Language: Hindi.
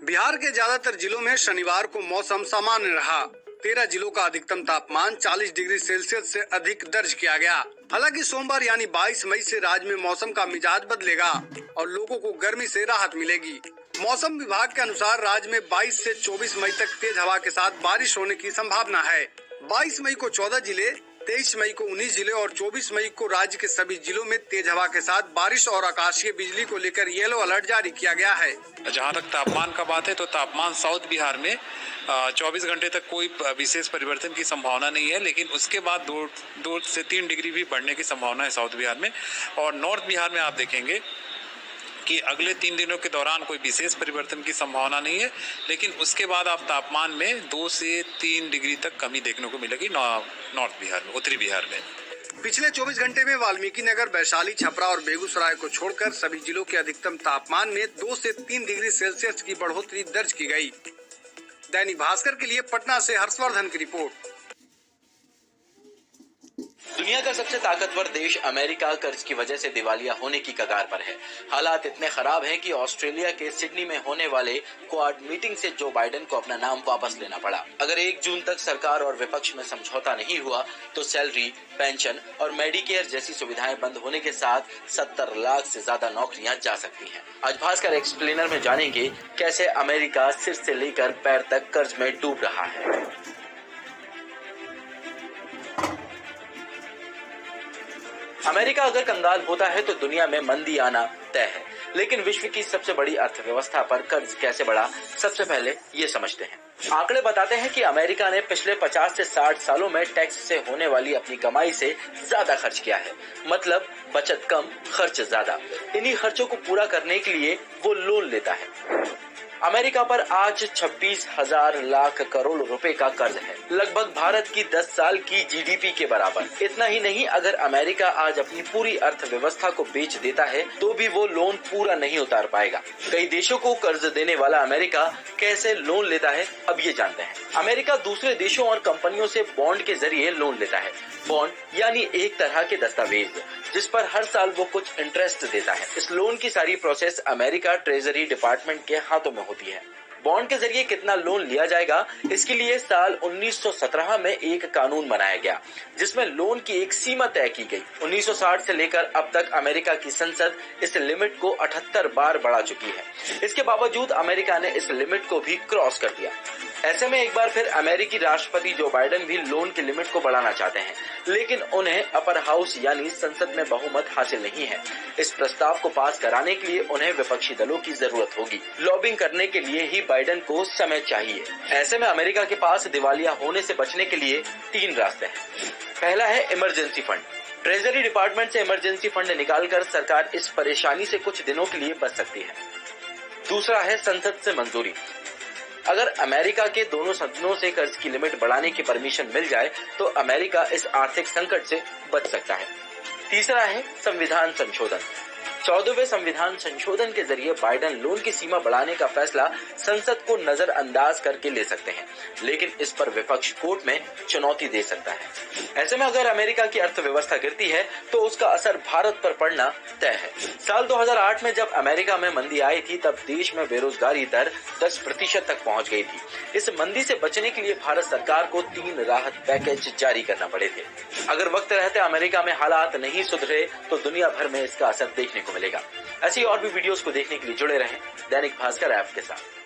बिहार के ज्यादातर जिलों में शनिवार को मौसम सामान्य रहा। 13 जिलों का अधिकतम तापमान 40 डिग्री सेल्सियस से अधिक दर्ज किया गया। हालांकि सोमवार यानी 22 मई से राज्य में मौसम का मिजाज बदलेगा और लोगों को गर्मी से राहत मिलेगी। मौसम विभाग के अनुसार राज्य में 22 से 24 मई तक तेज हवा के साथ बारिश होने की संभावना है। 22 मई को 14 जिले, 23 मई को 19 जिले और 24 मई को राज्य के सभी जिलों में तेज हवा के साथ बारिश और आकाशीय बिजली को लेकर येलो अलर्ट जारी किया गया है। जहां तक तापमान का बात है तो तापमान साउथ बिहार में 24 घंटे तक कोई विशेष परिवर्तन की संभावना नहीं है, लेकिन उसके बाद 2 से 3 डिग्री भी बढ़ने की संभावना है साउथ बिहार में। और नॉर्थ बिहार में आप देखेंगे कि अगले 3 दिनों के दौरान कोई विशेष परिवर्तन की संभावना नहीं है, लेकिन उसके बाद आप तापमान में 2 से 3 डिग्री तक कमी देखने को मिलेगी नॉर्थ बिहार में, उत्तरी बिहार में। पिछले 24 घंटे में वाल्मीकि नगर, वैशाली, छपरा और बेगूसराय को छोड़कर सभी जिलों के अधिकतम तापमान में 2 से 3 डिग्री सेल्सियस की बढ़ोतरी दर्ज की गई। दैनिक भास्कर के लिए पटना से हर्षवर्धन की रिपोर्ट। दुनिया का सबसे ताकतवर देश अमेरिका कर्ज की वजह से दिवालिया होने की कगार पर है। हालात इतने खराब हैं कि ऑस्ट्रेलिया के सिडनी में होने वाले क्वाड मीटिंग से जो बाइडेन को अपना नाम वापस लेना पड़ा। अगर 1 जून तक सरकार और विपक्ष में समझौता नहीं हुआ तो सैलरी, पेंशन और मेडिकेयर जैसी सुविधाएं बंद होने के साथ 70 लाख से ज्यादा नौकरियां जा सकती हैं। आज भास्कर एक्सप्लेनर में जानेंगे कैसे अमेरिका सिर से लेकर पैर तक कर्ज में डूब रहा है। अमेरिका अगर कंगाल होता है तो दुनिया में मंदी आना तय है, लेकिन विश्व की सबसे बड़ी अर्थव्यवस्था पर कर्ज कैसे बढ़ा, सबसे पहले ये समझते हैं। आंकड़े बताते हैं कि अमेरिका ने पिछले 50 से 60 सालों में टैक्स से होने वाली अपनी कमाई से ज्यादा खर्च किया है। मतलब बचत कम, खर्च ज्यादा। इन्हीं खर्चों को पूरा करने के लिए वो लोन लेता है। अमेरिका पर आज 26,000 लाख करोड़ रुपए का कर्ज है, लगभग भारत की 10 साल की जीडीपी के बराबर। इतना ही नहीं, अगर अमेरिका आज अपनी पूरी अर्थव्यवस्था को बेच देता है तो भी वो लोन पूरा नहीं उतार पाएगा। कई देशों को कर्ज देने वाला अमेरिका कैसे लोन लेता है, अब ये जानते हैं। अमेरिका दूसरे देशों और कंपनियों से बॉन्ड के जरिए लोन लेता है। बॉन्ड यानी एक तरह के दस्तावेज जिस पर हर साल वो कुछ इंटरेस्ट देता है। इस लोन की सारी प्रोसेस अमेरिका ट्रेजरी डिपार्टमेंट के हाथों में होती है। बॉन्ड के जरिए कितना लोन लिया जाएगा, इसके लिए साल 1917 में एक कानून बनाया गया जिसमें लोन की एक सीमा तय की गई। 1960 से लेकर अब तक अमेरिका की संसद इस लिमिट को 78 बार बढ़ा चुकी है। इसके बावजूद अमेरिका ने इस लिमिट को भी क्रॉस कर दिया। ऐसे में एक बार फिर अमेरिकी राष्ट्रपति जो बाइडेन भी लोन की लिमिट को बढ़ाना चाहते हैं, लेकिन उन्हें अपर हाउस यानी संसद में बहुमत हासिल नहीं है। इस प्रस्ताव को पास कराने के लिए उन्हें विपक्षी दलों की जरूरत होगी। लॉबिंग करने के लिए ही बाइडेन को समय चाहिए। ऐसे में अमेरिका के पास दिवालिया होने से बचने के लिए 3 रास्ते हैं। पहला है इमरजेंसी फंड। ट्रेजरी डिपार्टमेंट से इमरजेंसी फंड निकालकर सरकार इस परेशानी से कुछ दिनों के लिए बच सकती है। दूसरा है संसद से मंजूरी। अगर अमेरिका के दोनों सदनों से कर्ज की लिमिट बढ़ाने की परमिशन मिल जाए तो अमेरिका इस आर्थिक संकट से बच सकता है। तीसरा है संविधान संशोधन। 14वें संविधान संशोधन के जरिए बाइडेन लोन की सीमा बढ़ाने का फैसला संसद को नजरअंदाज करके ले सकते हैं, लेकिन इस पर विपक्ष कोर्ट में चुनौती दे सकता है। ऐसे में अगर अमेरिका की अर्थव्यवस्था गिरती है तो उसका असर भारत पर पड़ना तय है। साल 2008 में जब अमेरिका में मंदी आई थी तब देश में बेरोजगारी दर 10% तक पहुंच गई थी। इस मंदी से बचने के लिए भारत सरकार को 3 राहत पैकेज जारी करना पड़े थे। अगर वक्त रहते अमेरिका में हालात नहीं सुधरे तो दुनिया भर में इसका असर देखने को मिलेगा। ऐसी और भी वीडियोस को देखने के लिए जुड़े रहें दैनिक भास्कर ऐप के साथ।